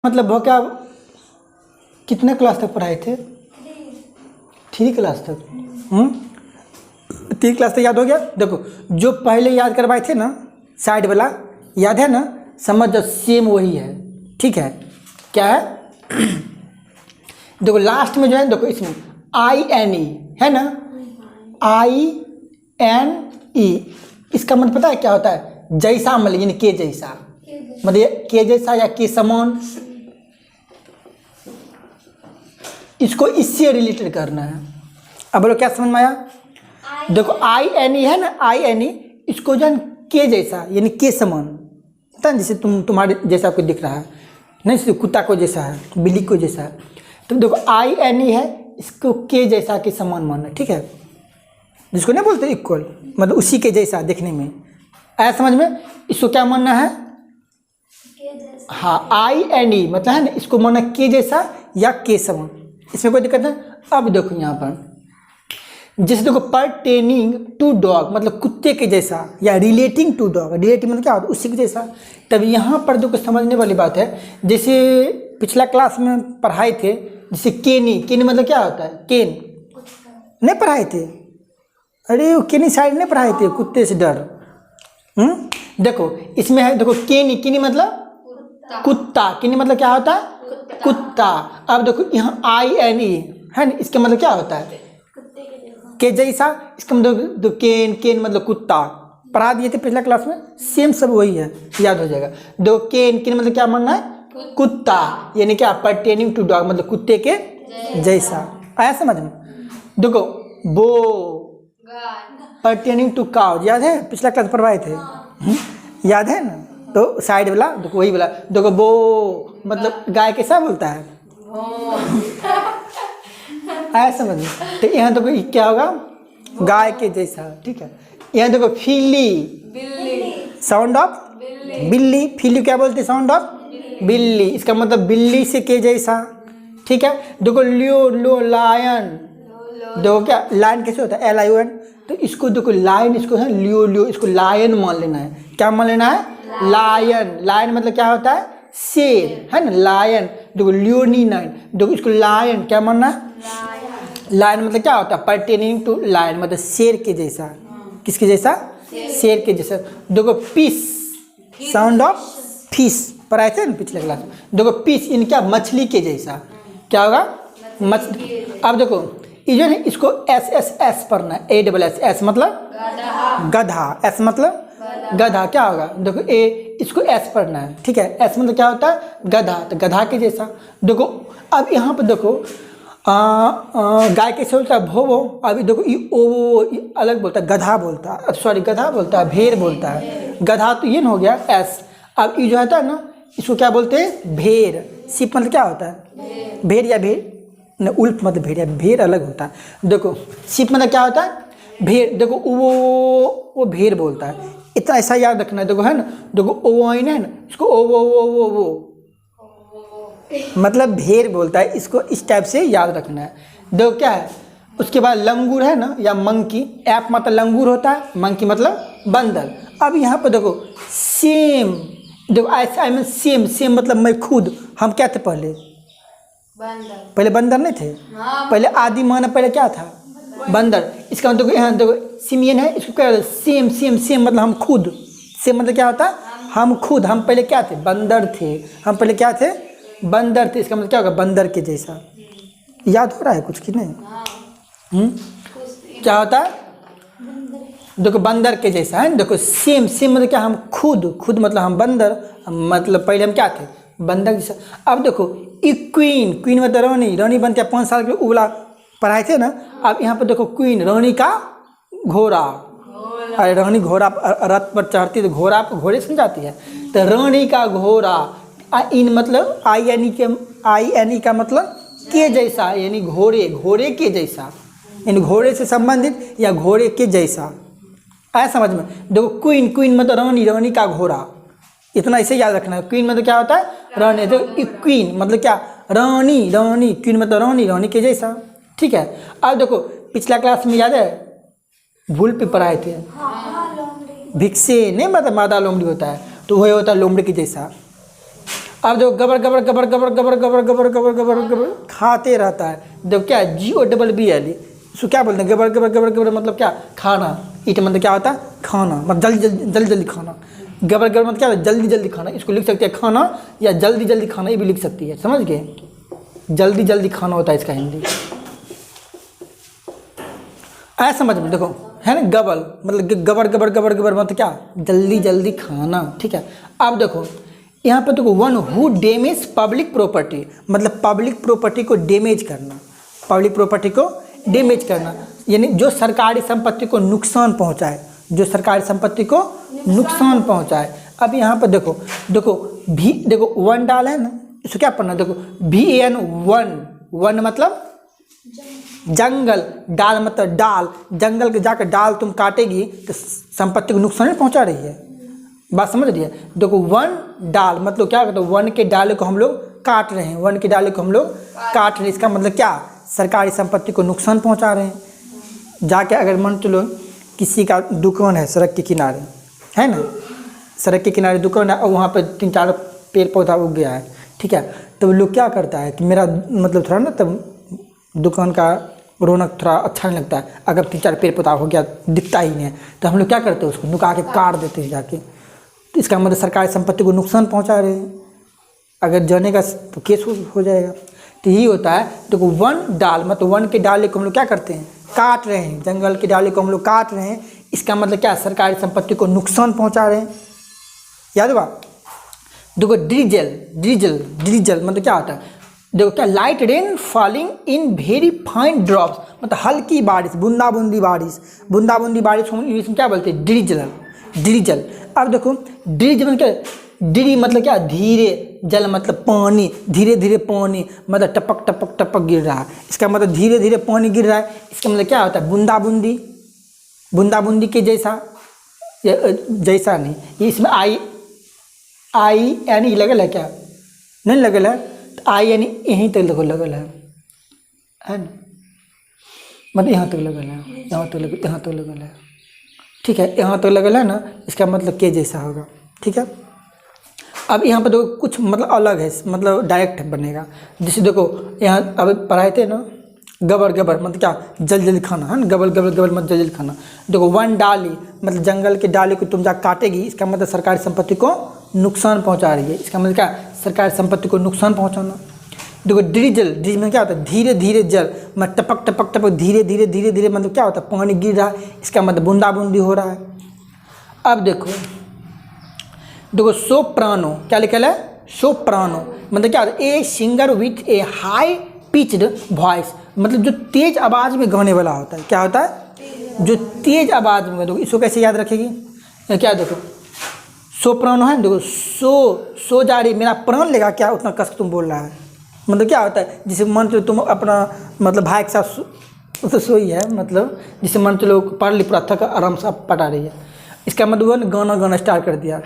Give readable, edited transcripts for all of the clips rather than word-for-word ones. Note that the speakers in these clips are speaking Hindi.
मतलब वो क्या कितने क्लास तक पढ़ाए थे? 3 क्लास तक। 3 क्लास तक याद हो गया। देखो जो पहले याद करवाए थे ना साइड वाला, याद है ना? समझ जाओ सेम वही है। ठीक है, क्या है? देखो लास्ट में जो है, देखो इसमें INE है ना, INE, इसका मतलब पता है क्या होता है? जैसा, मतलब यानी के जैसा, मतलब के जैसा या के समान, इसको इससे रिलेटेड करना है। अब बोलो क्या समझ में आया? देखो INE है ना, INE, इसको जो है के जैसा यानी के समान, पता है? जैसे तुम्हारे जैसा कोई दिख रहा है नहीं, जैसे कुत्ता को जैसा है, बिल्ली को जैसा है, तो देखो INE है, इसको के जैसा के समान मानना। ठीक है, जिसको नहीं बोलते इक्वल, मतलब उसी के जैसा देखने में, आया समझ में? इसको क्या मानना है? हाँ, INE मतलब है ना, इसको मानना के जैसा या के समान, इसमें कोई दिक्कत नहीं। अब देखो यहाँ पर जैसे देखो परटेनिंग टू डॉग मतलब कुत्ते के जैसा, या रिलेटिंग टू डॉग, रिलेटिंग मतलब क्या होता है? उसी के जैसा। तब यहाँ पर देखो समझने वाली बात है, जैसे पिछला क्लास में पढ़ाए थे, जैसे केनी, केनी मतलब क्या होता है? केन नहीं पढ़ाए थे? अरे वो केनी साइड नहीं पढ़ाए थे, कुत्ते से डर। देखो इसमें है, देखो केनी, केनी मतलब कुत्ता, केनी मतलब क्या होता है? कुत्ता। अब देखो यहाँ INE है ना, इसका मतलब क्या होता है? के जैसा। इसका मतलब केन, केन मतलब कुत्ता, पढ़ा दिए थे पिछला क्लास में, सेम सब वही है, याद हो जाएगा। दो केन, केन मतलब क्या मानना है? कुत्ता, यानी क्या? परटेनिंग टू डॉग मतलब कुत्ते के जैसा। आया समझ में? देखो बो परटेनिंग टू काउ, याद है? पिछला क्लास पढ़वाए थे, याद है ना? तो साइड वाला देखो वही वाला। देखो बो मतलब गाय कैसा बोलता है? आया समझ में? तो यहाँ तो क्या होगा? गाय के जैसा। ठीक है, यहाँ देखो फिली, साउंड ऑफ बिल्ली, फिली क्या बोलते हैं? साउंड ऑफ बिल्ली, इसका मतलब बिल्ली से के जैसा। ठीक है, देखो लियो, लो लायन, देखो क्या लायन कैसे होता है? LION, तो इसको देखो लायन, इसको है लियो, लियो, इसको लायन मान लेना है। क्या मान लेना है? लायन। लायन मतलब क्या होता है? शेर, है ना? लायन। देखो लियोनिनाइन, देखो इसको लायन क्या मानना है? लायन मतलब क्या होता है? परटेनिंग टू लायन मतलब शेर के जैसा। किसके जैसा? शेर के जैसा। देखो पीस, साउंड ऑफ फिश, पढ़ाए थे ना पिछले क्लास में। देखो पीस इनका मछली के जैसा। क्या होगा? मछली। अब देखो ये जो है इसको SSS पढ़ना है, ASS मतलब गधा, S मतलब गधा। क्या होगा? देखो इसको S पढ़ना है। ठीक है, S मतलब क्या होता है? गधा, तो गधा के जैसा। देखो अब यहाँ पर देखो गाय कैसे बोलता है? भो वो। अभी देखो ये अलग बोलता है, गधा बोलता है, सॉरी गधा बोलता है, भेड़ बोलता है। गधा तो ये ना हो गया S। अब ये जो होता है ना, इसको क्या बोलते हैं? भेड़। सिप मतलब क्या होता है? भेड़ या भेड़ न, उल्फ मतलब भेड़, या भेड़ अलग होता है। देखो सिप मतलब क्या होता है? भेड़। देखो वो भेड़ बोलता है, इतना ऐसा याद रखना है। देखो है ना, देखो ओ है ना, इसको वो मतलब भेड़ बोलता है, इसको इस टाइप से याद रखना है। देखो क्या है उसके बाद लंगूर है ना, या मंकी। ऐप मतलब लंगूर होता है, मंकी मतलब बंदर। अब यहाँ पर देखो सेम, देखो आई मीन सेम, सेम मतलब मैं खुद, हम क्या थे पहले? बंदर। पहले बंदर नहीं थे? पहले आदि मानव पहले क्या था? बंदर। इसका मतलब यहाँ देखो सिमियन है, इसको क्या? सेम, सेम, सेम मतलब हम खुद। सेम मतलब क्या होता है? हम खुद। हम पहले क्या थे? बंदर थे। हम पहले क्या थे? बंदर थे। इसका मतलब क्या होगा? बंदर के जैसा। याद हो रहा है कुछ कि नहीं? क्या होता है? देखो बंदर के जैसा है। देखो सेम, सेम मतलब क्या? हम खुद, खुद मतलब हम बंदर, मतलब पहले हम क्या थे? बंदर जैसा। अब देखो क्वीन, क्वीन मतलब रानी, रानी बनते हैं 5 साल के उबला, पढ़ाए थे ना। अब यहाँ पर देखो क्वीन, रानी का घोड़ा। अरे रानी घोड़ा रथ पर चढ़ती है तो घोड़ा पर घोड़े से जाती है, तो रानी का घोड़ा। इन मतलब INE का मतलब के जैसा, यानी घोड़े, घोड़े के जैसा, यानी घोड़े से संबंधित या घोड़े के जैसा। आया समझ में? देखो क्वीन, क्वीन मतलब रानी, रानी का घोड़ा, इतना ऐसे याद रखना है। क्वीन मतलब क्या होता है? रानी। तो क्वीन मतलब क्या? रानी, रानी। क्वीन मतलब रानी, रानी के जैसा। ठीक है, अब देखो पिछला क्लास में याद है भूल पे पढ़ाए थे, भिक्षे नहीं मतलब मादा लोमड़ी होता है, तो वही होता है लोमड़ी के जैसा। अब जो गबर गबर गबर गबर गबर गबर गबर गबर गबर गबर खाते रहता है, देखो क्या GOBBL, इसको क्या बोलते हैं, गबर गबर गबर गबर मतलब क्या, खाना। ईट मतलब क्या होता है, खाना, मतलब जल्दी जल्दी खाना। गबर गबर मतलब क्या है, जल्दी जल्दी खाना। इसको लिख सकते हैं खाना या जल्दी जल्दी खाना, ये भी लिख सकती है, समझ गए। जल्दी जल्दी खाना होता है इसका हिंदी। ऐसा समझ में, देखो है ना, गबल मतलब गबर गबर गबर गबर मतलब क्या, जल्दी जल्दी खाना, ठीक है। अब देखो यहाँ पर देखो, one who damage public property, मतलब पब्लिक प्रॉपर्टी को डैमेज करना, पब्लिक प्रॉपर्टी को डैमेज करना, यानी जो सरकारी संपत्ति को नुकसान पहुँचाए, जो सरकारी संपत्ति को नुकसान पहुँचाए। अब यहाँ पर देखो देखो भी, देखो वन डाल है ना, इसको क्या पढ़ना, देखो VAN वन मतलब जंगल, डाल मतलब डाल, जंगल के जाकर डाल तुम काटेगी तो संपत्ति को नुकसान नहीं पहुंचा रही है, बात समझ रही है। देखो वन डाल मतलब क्या करते, वन के डाले को हम लोग काट रहे हैं, वन के डाले को हम लोग काट रहे हैं, इसका मतलब क्या, सरकारी संपत्ति को नुकसान पहुंचा रहे हैं। जाके अगर मान चलो किसी का दुकान है सड़क के किनारे, है ना, सड़क के किनारे दुकान है और वहाँ पर 3-4 पेड़ पौधा उग गया है, ठीक है, तो लोग क्या करता है कि मेरा मतलब थोड़ा ना तब दुकान का रौनक थोड़ा अच्छा नहीं लगता है, अगर 3-4 पेड़ पौधा हो गया दिखता ही नहीं है, तो हम लोग क्या करते हैं, उसको नुका के काट देते हैं जाके, तो इसका मतलब सरकारी संपत्ति को नुकसान पहुंचा रहे हैं, अगर जानेगा तो केस हो जाएगा। तो यही होता है, देखो वन डाल मतलब वन के डाले को हम लोग क्या करते हैं, काट रहे हैं, जंगल के डाले को हम लोग काट रहे हैं, इसका मतलब क्या, सरकारी संपत्ति को नुकसान पहुंचा रहे हैं, याद हुआ। देखो ड्रिजल मतलब क्या होता है, देखो क्या, light rain falling in very fine drops, मतलब हल्की बारिश, बूंदाबूंदी बारिश को इंग्लिश में क्या बोलते हैं, ड्रिजल। अब देखो ड्रिजल मतलब क्या, ड्री मतलब क्या, धीरे, जल मतलब पानी, धीरे धीरे पानी मतलब टपक टपक टपक गिर रहा है, इसका मतलब धीरे धीरे पानी गिर रहा है, इसका मतलब क्या होता है, बूंदाबूंदी के जैसा नहीं, ये इसमें आई यानी लगल है क्या, नहीं लगल है, तो आई यानी यहीं तक देखो लगल है ना, मतलब यहाँ तक लगल है, यहाँ तक लगल है, ठीक है, यहाँ तक लगल है ना, इसका मतलब के जैसा होगा, ठीक है। अब यहाँ पर देखो कुछ मतलब अलग है, मतलब डायरेक्ट बनेगा, जैसे देखो यहाँ अब पढ़ाए थे ना, गबर गबर मतलब क्या, जल्दी खाना, है ना, गबर गबर गबर मतलब जल्दी खाना। देखो वन डाली मतलब जंगल के डाली को तुम जा काटेगी, इसका मतलब सरकारी संपत्ति को नुकसान पहुंचा रही है, इसका मतलब क्या, सरकारी संपत्ति को नुकसान पहुंचाना। देखो ड्रिजल में क्या होता है, धीरे धीरे जल मतलब टपक टपक टपक धीरे धीरे मतलब क्या होता है, पानी गिर रहा है, इसका मतलब बूंदाबूंदी हो रहा है। अब देखो सोप्रानो क्या लिखा है, सोप्रानो मतलब क्या होता है, a singer with A high pitched voice, मतलब जो तेज आवाज़ में गाने वाला होता है, क्या होता है, जो तेज आवाज़ में। देखो इसको कैसे याद रखेगी, क्या देखो सोप्रानो है, देखो सो जा रही, मेरा प्राण लेगा क्या, उतना कस तुम बोल रहा है, मतलब क्या होता है, जिसे मन चलो तुम अपना मतलब भाई के साथ तो सोई है, मतलब जिसे मन चलो पढ़ ली पूरा थक आराम से पटा रही है, इसका मतलब गाना स्टार्ट कर दिया,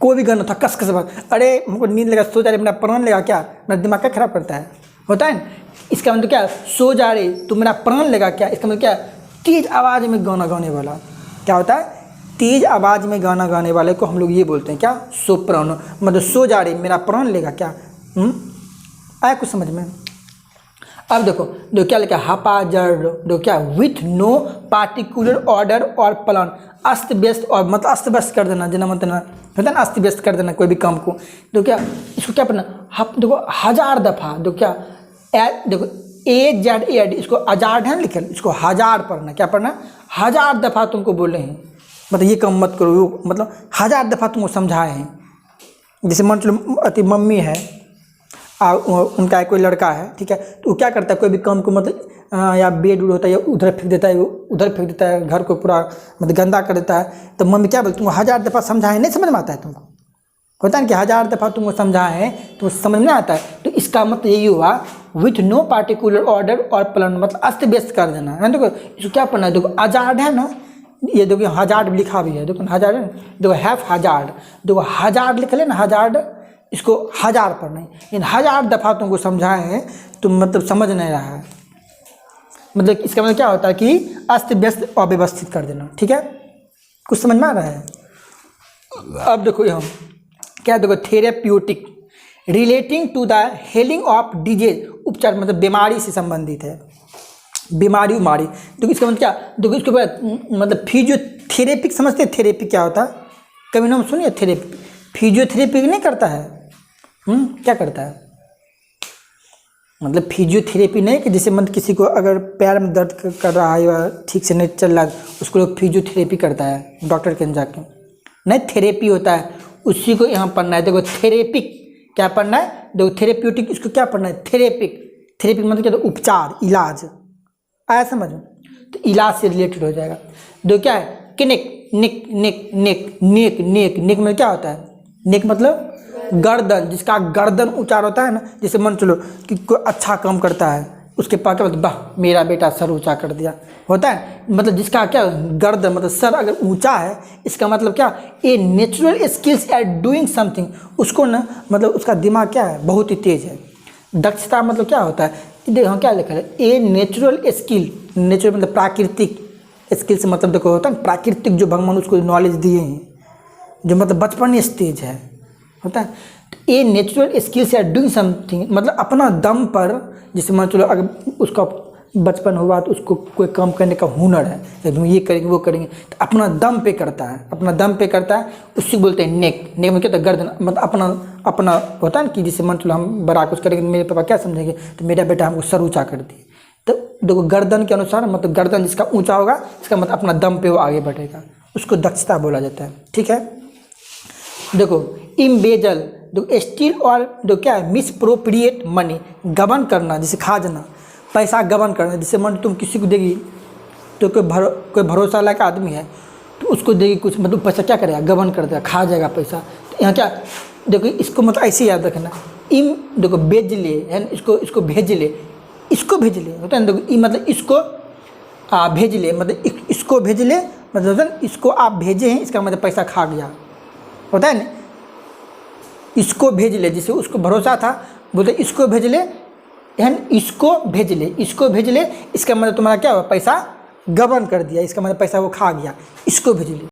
कोई भी गाना था कस बात, अरे हमको नींद लगा, सो जा रही, मेरा प्राण लेगा क्या, मेरा दिमाग क्या खराब करता है, होता है ना। इसका मतलब क्या, सो जा रही तो मेरा प्राण लेगा क्या, इसका मतलब क्या, तेज आवाज़ में गाना गाने वाला, क्या होता है, तेज आवाज़ में गाना गाने वाले को हम लोग ये बोलते हैं क्या, सोप्रानो, मतलब सो जा रही मेरा प्राण लेगा क्या, आया कुछ समझ में। अब देखो क्या लिखा, हापाजर्ड, देखो क्या, विथ नो पार्टिकुलर ऑर्डर और प्लान, अस्त व्यस्त, और मतलब अस्त व्यस्त कर देना, जना मतलब होता है ना, अस्त व्यस्त कर देना कोई भी काम को। देखो क्या, इसको क्या पढ़ना, देखो 1000 दफ़ा, देखो क्या, देखो AZAD, इसको अजार्ड है लिखल, इसको 1000 पढ़ना, क्या पढ़ना, 1000 दफ़ा तुमको बोले हैं, मतलब ये काम मत करो, मतलब 1000 दफ़ा तुमको समझाए हैं। जैसे मान चलो अति मम्मी है उनका कोई लड़का है, ठीक है, तो वो क्या करता है, कोई भी काम को मतलब या बेड उड होता है या उधर फेंक देता है, घर को पूरा मतलब गंदा कर देता है, तो मम्मी क्या बोलती, तुमको 1000 दफ़ा समझाए, नहीं समझ में आता है तुमको, होता है कि 1000 दफ़ा तुमको समझाए हैं तो समझ में आता है, तो इसका मतलब यही हुआ, विथ नो पार्टिकुलर ऑर्डर और प्लान, मतलब अस्त व्यस्त कर देना है। देखो इसको क्या पढ़ना है, देखो अजार्ड है ना, ये देखो हजार्ड लिखा भी है, देखो हजार्ड है, देखो हैफ हजार्ड, देखो हजार्ड लिख ले ना, हजार्ड, इसको 1000 पढ़ना है, इन 1000 दफ़ा तुमको समझाए हैं, तुम मतलब समझ नहीं रहा है, मतलब इसका मतलब क्या होता है कि अस्त व्यस्त अव्यवस्थित कर देना, ठीक है, कुछ समझ में आ रहा है। अब देखो यहाँ क्या, देखो therapeutic, relating to the healing of disease, उपचार मतलब बीमारी से संबंधित है, बीमारी उमारी। तो इसका मतलब क्या, देखो इसके बाद मतलब फिजियोथेरेपी समझते हैं, थेरेपी क्या होता है, कभी नाम सुनिए थेरेपी, फिजियोथेरेपी नहीं करता है, क्या करता है, मतलब फिजियोथेरेपी नहीं कि जैसे मतलब किसी को अगर पैर में दर्द कर रहा है या ठीक से नहीं चल रहा है उसको लोग फिजियोथेरेपी करता है डॉक्टर के जाके, नहीं थेरेपी होता है, उसी को यहाँ पढ़ना है। देखो थेरेपिक क्या पढ़ना है, देखो थेरेप्यूटिक इसको क्या पढ़ना है, थेरेपिक, थेरेपिक मतलब क्या, तो उपचार इलाज, आया समझ में, तो इलाज से रिलेटेड हो जाएगा। देखो क्या है कि नेक नेक नेक नेक नेक नेक नेक में क्या होता है, नेक मतलब गर्दन, जिसका गर्दन ऊंचा होता है ना, जैसे मान चलो कि कोई अच्छा काम करता है उसके पास क्या बोलते, वाह मेरा बेटा सर ऊंचा कर दिया, होता है मतलब जिसका क्या गर्दन मतलब सर अगर ऊंचा है, इसका मतलब क्या, a natural skills at doing something, उसको ना मतलब उसका दिमाग क्या है बहुत ही तेज है। दक्षता मतलब क्या होता है, देखो क्या लिखा है, ए नेचुरल स्किल, नेचुरल मतलब प्राकृतिक, स्किल से मतलब देखो होता है प्राकृतिक, जो भगवान उसको नॉलेज दिए हैं, जो मतलब बचपन से तेज है, होता है। तो a natural skills at doing something मतलब अपना दम पर, जैसे मान चलो अगर उसका बचपन हुआ तो उसको कोई काम करने का हुनर है, तो ये करेंगे वो करेंगे, तो अपना दम पे करता है, अपना दम पे करता है, उसी बोलते हैं नेक। नेक में क्या होता है, गर्दन मतलब अपना अपना होता है ना, कि जैसे मान चलो हम बड़ा कुछ करेंगे, मेरे पापा क्या समझेंगे, तो मेरा बेटा हमको सर ऊँचा कर दिए, तो देखो गर्दन के अनुसार मतलब गर्दन जिसका ऊँचा होगा इसका मतलब अपना दम पे वो आगे बढ़ेगा, उसको दक्षता बोला जाता है, ठीक है। देखो इम्बेजल, देखो स्टील और जो क्या है मिसप्रोप्रिएट मनी, गबन करना, जैसे खा जाना, पैसा गबन करना, जैसे मान तुम किसी को देगी तो कोई भरोसा लायक आदमी है तो उसको देगी कुछ, मतलब पैसा क्या करेगा, गबन कर देगा, खा जाएगा पैसा। तो यहाँ क्या, देखो इसको मतलब ऐसे याद रखना, इम देखो बेच ले है, इसको भेज ले, इसको भेज ले होता है ना, देखो मतलब इसको भेज ले मतलब इसको भेज ले मतलब इसको आप भेजे हैं, इसका मतलब पैसा खा गया, होता है ना। इसको भेज ले, जिसे उसको भरोसा था, बोलते इसको भेज ले, इसको भेज ले, इसको भेज ले, इसका मतलब तुम्हारा क्या हुआ, पैसा गबन कर दिया, इसका मतलब पैसा वो खा गया, इसको भेज ले।